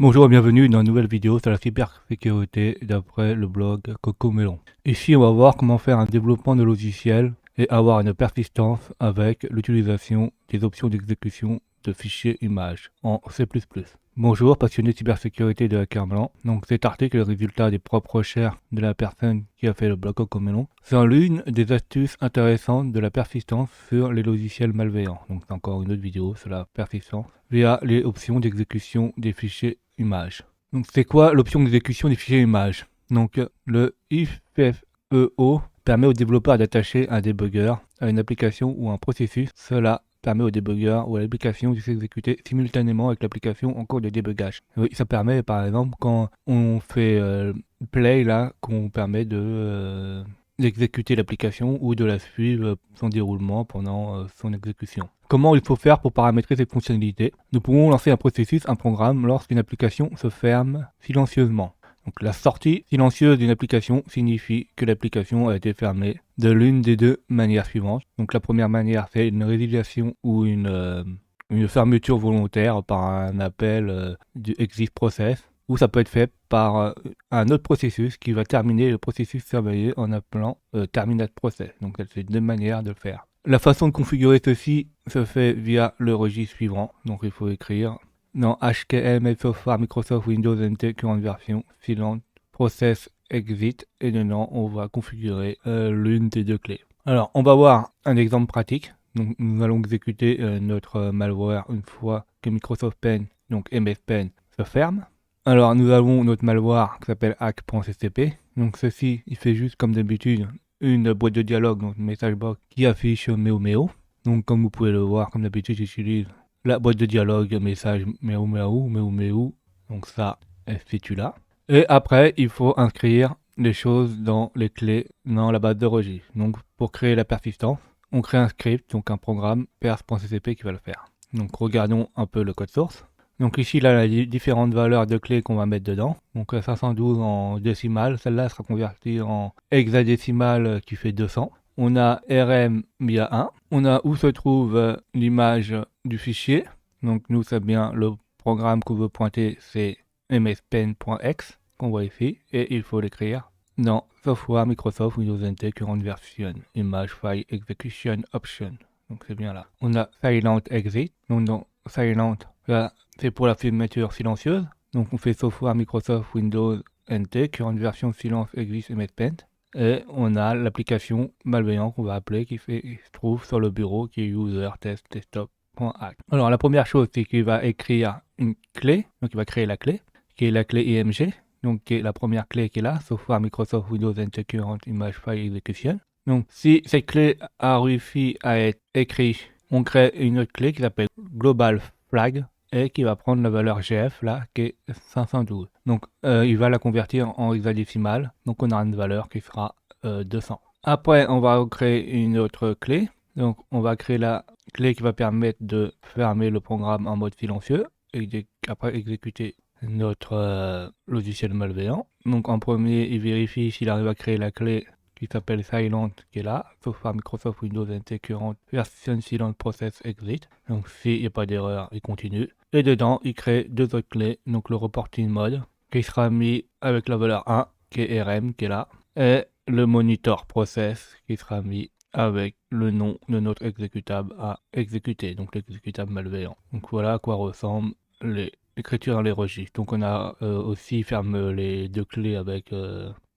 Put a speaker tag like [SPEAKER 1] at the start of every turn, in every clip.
[SPEAKER 1] Bonjour et bienvenue dans une nouvelle vidéo sur la cybersécurité d'après le blog Cocomelon. Ici on va voir comment faire un développement de logiciel et avoir une persistance avec l'utilisation des options d'exécution de fichiers images en C++. Bonjour passionnés de cybersécurité de Hacker Blanc. Donc cet article est le résultat des propres recherches de la personne qui a fait le blog Cocomelon. C'est l'une des astuces intéressantes de la persistance sur les logiciels malveillants. Donc c'est encore une autre vidéo sur la persistance via les options d'exécution des fichiers images. Donc c'est quoi l'option d'exécution des fichiers images? Donc le IFFEO permet aux développeurs d'attacher un débugger à une application ou un processus. Cela permet au débugger ou à l'application de s'exécuter simultanément avec l'application en cours de débugage. Oui, ça permet par exemple quand on fait play là, qu'on permet de d'exécuter l'application ou de la suivre son déroulement pendant son exécution. Comment il faut faire pour paramétrer cette fonctionnalité? Nous pouvons lancer un processus, un programme, lorsqu'une application se ferme silencieusement. Donc la sortie silencieuse d'une application signifie que l'application a été fermée de l'une des deux manières suivantes. Donc la première manière, c'est une résiliation ou une fermeture volontaire par un appel du exit process, ou ça peut être fait par un autre processus qui va terminer le processus surveillé en appelant terminate process. Donc c'est deux manières de le faire. La façon de configurer ceci se fait via le registre suivant. Donc il faut écrire dans HKML Software Microsoft Windows NT current version silent process exit, et dedans on va configurer l'une des deux clés. Alors on va voir un exemple pratique. Donc nous allons exécuter notre malware une fois que Microsoft Pen, donc MS Pen, se ferme. Alors nous avons notre malware qui s'appelle hack.ccp. Donc ceci, il fait juste comme d'habitude une boîte de dialogue, donc une message box qui affiche Méo Méo. Donc comme vous pouvez le voir, comme d'habitude j'utilise la boîte de dialogue message Méo Méo Méo Méo. Donc ça, c'est là. Et après, il faut inscrire les choses dans les clés dans la base de registre. Donc pour créer la persistance, on crée un script, donc un programme pers.ccp qui va le faire. Donc regardons un peu le code source. Donc ici, là, les différentes valeurs de clés qu'on va mettre dedans. Donc 512 en décimale, celle-là sera convertie en hexadécimale qui fait 200. On a RM via 1. On a où se trouve l'image du fichier. Donc nous, c'est bien le programme qu'on veut pointer, c'est mspen.exe qu'on voit ici. Et il faut l'écrire dans Software Microsoft Windows NT Current Version Image File Execution Option. Donc c'est bien là. On a Silent Exit. Donc dans Silent, là, c'est pour la fermeture silencieuse. Donc on fait Software Microsoft Windows NT Current Version Silence Exit MSPen. Et on a l'application malveillante qu'on va appeler qui se trouve sur le bureau qui est user test desktop.hack. Alors la première chose, c'est qu'il va écrire une clé. Donc il va créer la clé, qui est la clé IMG. Donc qui est la première clé qui est là, Software Microsoft Windows NT Current Image File Execution. Donc si cette clé a réussi à être écrite, on crée une autre clé qui s'appelle Global Flag et qui va prendre la valeur GF là qui est 512. Donc il va la convertir en hexadécimale. Donc on a une valeur qui sera 200. Après on va créer une autre clé. Donc on va créer la clé qui va permettre de fermer le programme en mode silencieux et après exécuter notre logiciel malveillant. Donc en premier, il vérifie s'il arrive à créer la clé qui s'appelle Silent, qui est là, Software Microsoft Windows NT Current Version Silent Process Exit. Donc s'il n'y a pas d'erreur, il continue. Et dedans, il crée deux autres clés, donc le reporting mode, qui sera mis avec la valeur 1, qui est RM, qui est là, et le monitor process, qui sera mis avec le nom de notre exécutable à exécuter, donc l'exécutable malveillant. Donc voilà à quoi ressemble l'écriture dans les registres. Donc on a aussi ferme les deux clés avec,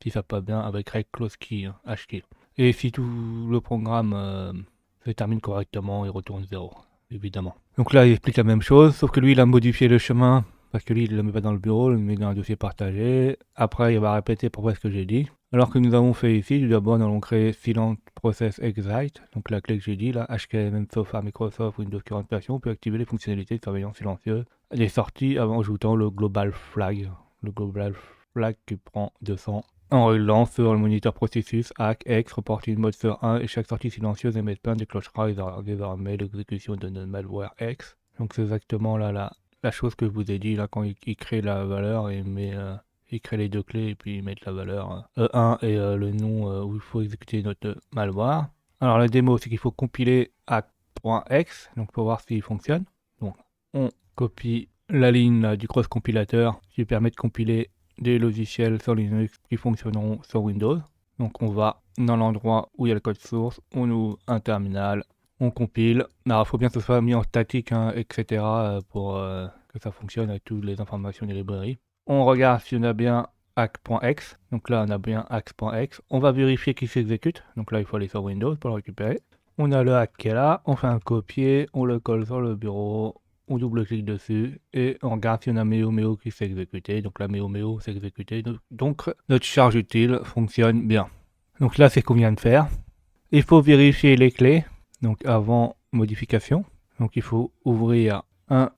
[SPEAKER 1] si ça pas bien, avec reg close key, hein, hkey. Et si tout le programme se termine correctement, il retourne 0, évidemment. Donc là il explique la même chose, sauf que lui il a modifié le chemin, parce que lui il ne le met pas dans le bureau, il le met dans un dossier partagé. Après il va répéter pour ce que j'ai dit. Alors que nous avons fait ici, d'abord nous allons créer Silent Process Exit, donc la clé que j'ai dit là, HKML Software Microsoft Windows Current Version, peut activer les fonctionnalités de surveillance silencieuse des sorties en ajoutant le Global Flag. Le Global Flag qui prend 200 en réglant sur le moniteur processus hack X reporting mode sur 1 et chaque sortie silencieuse MSPen déclenchera désormais l'exécution de notre malware X. Donc c'est exactement là la chose que je vous ai dit là quand il crée la valeur et il crée les deux clés et puis il met la valeur E1 et le nom où il faut exécuter notre malware. Alors la démo c'est qu'il faut compiler hack.x donc pour voir s'il fonctionne. Donc on copie la ligne là, du cross-compilateur qui permet de compiler des logiciels sur Linux qui fonctionneront sur Windows. Donc on va dans l'endroit où il y a le code source, on ouvre un terminal, on compile. Alors il faut bien que ce soit mis en statique, hein, etc. pour que ça fonctionne avec toutes les informations des librairies. On regarde si on a bien hack.exe. Donc là on a bien hack.exe. On va vérifier qu'il s'exécute. Donc là il faut aller sur Windows pour le récupérer. On a le hack qui est là, on fait un copier, on le colle sur le bureau, on double-clique dessus et on regarde si on a Meo qui s'est exécuté. Donc la Meo s'est exécutée. Donc notre charge utile fonctionne bien. Donc là c'est ce qu'on vient de faire. Il faut vérifier les clés, donc avant modification. Donc il faut ouvrir un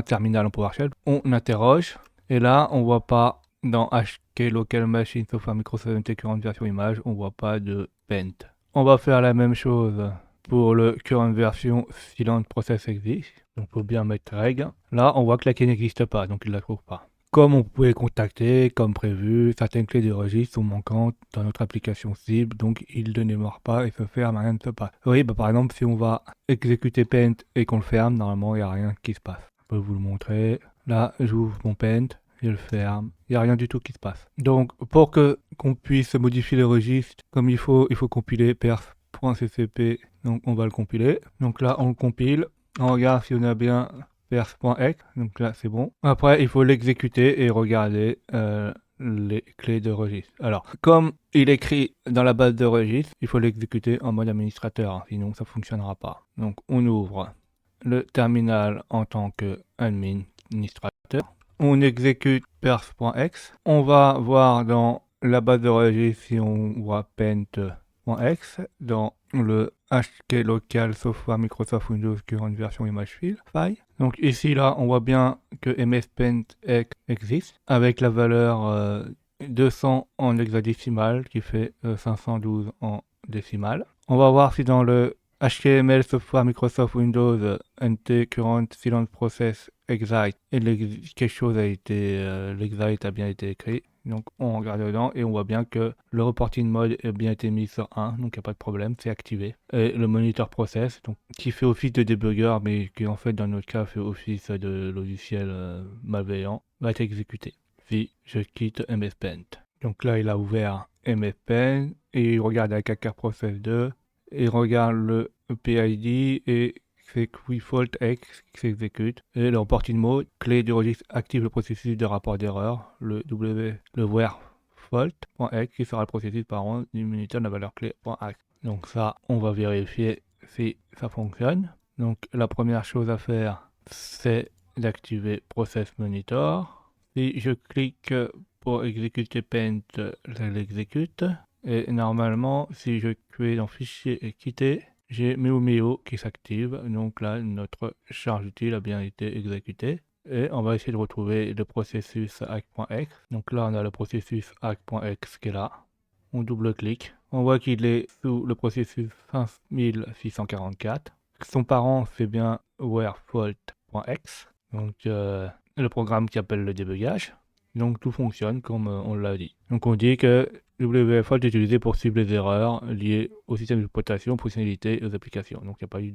[SPEAKER 1] terminal en PowerShell. On interroge et là on voit pas dans HK Local Machine Software Microsoft NT Current Version Image, on voit pas de Paint. On va faire la même chose pour le Current Version Silent Process Exist. Donc il faut bien mettre reg. Là on voit que la clé n'existe pas, donc il ne la trouve pas. Comme on pouvait contacter, comme prévu, certaines clés de registre sont manquantes dans notre application cible, donc il ne démarre pas et se ferme, rien ne se passe. Oui, par exemple, si on va exécuter Paint et qu'on le ferme, normalement, il n'y a rien qui se passe. Je peux vous le montrer. Là, j'ouvre mon Paint, je le ferme, il n'y a rien du tout qui se passe. Donc, pour qu'on puisse modifier le registre comme il faut compiler perf.ccp, donc on va le compiler. Donc là, on le compile, on regarde si on a bien perf.exe, donc là c'est bon. Après il faut l'exécuter et regarder les clés de registre. Alors comme il est écrit dans la base de registre, il faut l'exécuter en mode administrateur, hein, sinon ça fonctionnera pas. Donc on ouvre le terminal en tant qu'administrateur, on exécute perf.exe, on va voir dans la base de registre si on voit paint.exe, dans le HK Local Software Microsoft Windows Current Version Image File. Donc ici là on voit bien que MSPaint existe avec la valeur 200 en hexadécimal qui fait 512 en décimal. On va voir si dans le HTML Software Microsoft Windows NT Current Silent Process Exit et quelque chose a été l'exit a bien été écrit. Donc on regarde dedans et on voit bien que le reporting mode a bien été mis sur 1, donc il n'y a pas de problème, c'est activé. Et le monitor process, donc, qui fait office de débugger, mais qui en fait dans notre cas fait office de logiciel malveillant, va être exécuté. Si je quitte MS Paint. Donc là il a ouvert MS Paint et il regarde avec ACR Process 2, et il regarde le PID et c'est QFault X qui s'exécute. Et le reporting mode, clé du registre active le processus de rapport d'erreur, le where fault.x qui sera le processus parent du moniteur de la valeur clé.x. Donc ça, on va vérifier si ça fonctionne. Donc la première chose à faire, c'est d'activer process monitor. Si je clique pour exécuter Paint, ça l'exécute. Et normalement, si je clique dans fichier et quitter, j'ai Meo qui s'active. Donc là, notre charge utile a bien été exécutée. Et on va essayer de retrouver le processus hack.exe. Donc là, on a le processus hack.exe qui est là. On double-clique. On voit qu'il est sous le processus 5644. Son parent, c'est bien wherefault.exe. Donc le programme qui appelle le débugage. Donc tout fonctionne comme on l'a dit. Donc on dit que WFAult est utilisé pour cibler les erreurs liées au système d'exploitation, aux fonctionnalités et aux applications. Donc il n'y a pas eu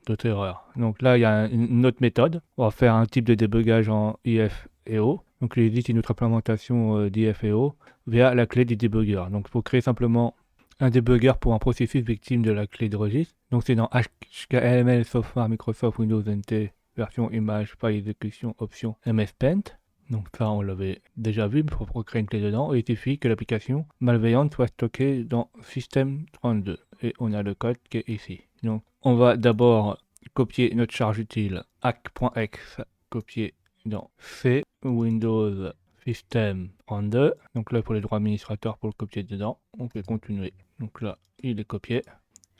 [SPEAKER 1] d'autres erreurs. Donc là il y a une autre méthode. On va faire un type de débugage en IFEO. Donc il existe une autre implémentation d'IFEO via la clé du débugger. Donc il faut créer simplement un débugger pour un processus victime de la clé de registre. Donc c'est dans HKML Software Microsoft Windows NT version image file exécution option MS Paint. Donc ça on l'avait déjà vu, mais il faut créer une clé dedans et il suffit que l'application malveillante soit stockée dans System32 et on a le code qui est ici. Donc on va d'abord copier notre charge utile hack.exe, copier dans C Windows System32. Donc là pour les droits administrateurs pour le copier dedans, on fait continuer. Donc là il est copié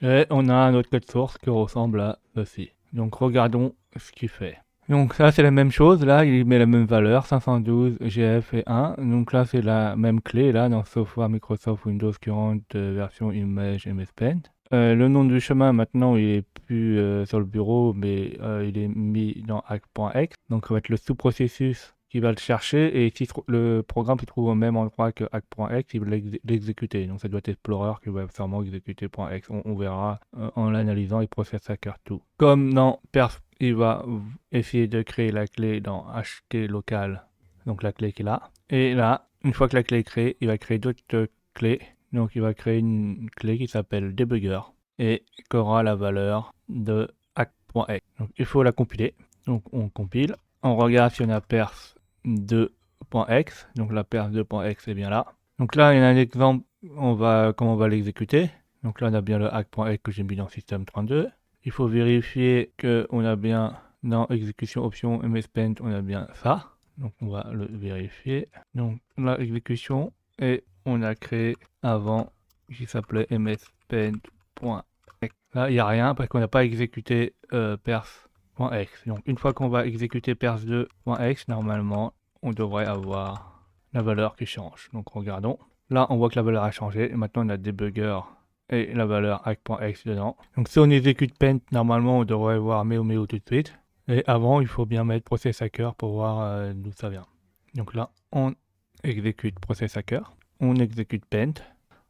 [SPEAKER 1] et on a un autre code source qui ressemble à ceci. Donc regardons ce qu'il fait. Donc ça c'est la même chose, là il met la même valeur, 512 GF et 1, donc là c'est la même clé là dans Software Microsoft Windows Current version Image MS Paint. Le nom du chemin maintenant il est plus sur le bureau mais il est mis dans hack.exe, donc ça va être le sous-processus qui va le chercher et si le programme se trouve au même endroit que hack.exe, il va l'exécuter. Donc ça doit être Explorer qui va sûrement exécuter .exe. On verra en l'analysant et process hacker tout. Comme dans perf il va essayer de créer la clé dans HT local, donc la clé qui est là. Et là, une fois que la clé est créée, il va créer d'autres clés. Donc il va créer une clé qui s'appelle debugger et qui aura la valeur de hack.x. Donc il faut la compiler. Donc on compile. On regarde si on a perf2.x. Donc la perf2.x est bien là. Donc là, il y a un exemple, comment on va l'exécuter. Donc là, on a bien le hack.x que j'ai mis dans system32. Il faut vérifier qu'on a bien dans exécution option mspaint, on a bien ça. Donc on va le vérifier. Donc la exécution, et on a créé avant qui s'appelait mspaint.x. Là, il n'y a rien parce qu'on n'a pas exécuté perf.x. Donc une fois qu'on va exécuter perf2.x, normalement, on devrait avoir la valeur qui change. Donc regardons. Là, on voit que la valeur a changé. Et maintenant, on a debugger et la valeur hack.x dedans. Donc si on exécute paint, normalement, on devrait voir meo tout de suite. Et avant, il faut bien mettre process hacker pour voir d'où ça vient. Donc là, on exécute process hacker. On exécute paint.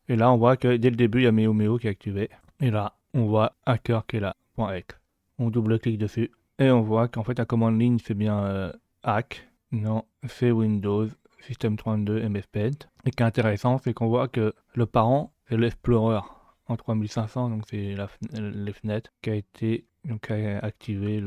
[SPEAKER 1] Et là, on voit que dès le début, il y a meo qui est activé. Et là, on voit hacker qui est là, .x. On double-clique dessus. Et on voit qu'en fait, la commande ligne, c'est bien hack. Non, c'est Windows, System32, MSPaint. Et ce qui est intéressant, c'est qu'on voit que le parent, c'est l'Explorer en 3500, donc c'est les fenêtres qui a été activé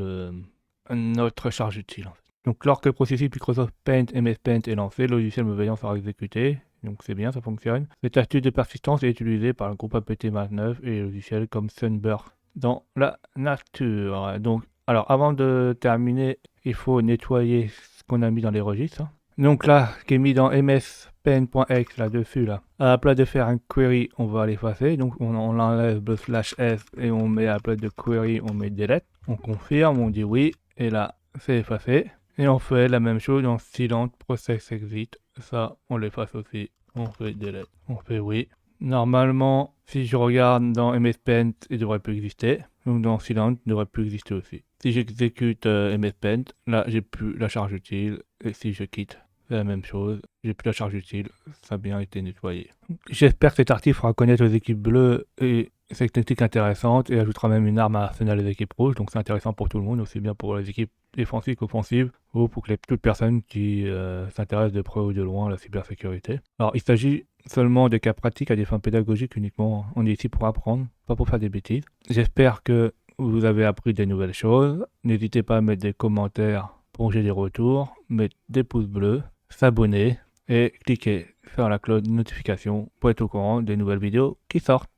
[SPEAKER 1] notre charge utile. Donc lorsque le processus Microsoft Paint MSPaint est lancé, le logiciel malveillant sera exécuté. Donc c'est bien, ça fonctionne. Cette astuce de persistance est utilisée par le groupe apt29 et les logiciels comme Sunburst dans la nature. Donc, alors avant de terminer, il faut nettoyer ce qu'on a mis dans les registres. Donc là, ce qui est mis dans mspaint.x là-dessus, là. À la place de faire un query, on va l'effacer. Donc on enlève le /s et on met à la place de query, on met delete. On confirme, on dit oui, et là, c'est effacé. Et on fait la même chose dans silent process exit. Ça, on l'efface aussi. On fait delete. On fait oui. Normalement, si je regarde dans mspaint, il ne devrait plus exister. Donc dans silent, il ne devrait plus exister aussi. Si j'exécute mspaint, là, j'ai plus la charge utile. Et si je quitte, c'est la même chose. J'ai plus la charge utile. Ça a bien été nettoyé. J'espère que cet article fera connaître aux équipes bleues et cette technique intéressante et ajoutera même une arme à l'arsenal des équipes rouges. Donc c'est intéressant pour tout le monde, aussi bien pour les équipes défensives qu'offensives, ou pour toute personne qui s'intéresse de près ou de loin à la cybersécurité. Alors il s'agit seulement de cas pratiques à des fins pédagogiques uniquement. On est ici pour apprendre, pas pour faire des bêtises. J'espère que vous avez appris des nouvelles choses. N'hésitez pas à mettre des commentaires pour j'ai des retours, mettre des pouces bleus, s'abonner et cliquer sur la cloche de notification pour être au courant des nouvelles vidéos qui sortent.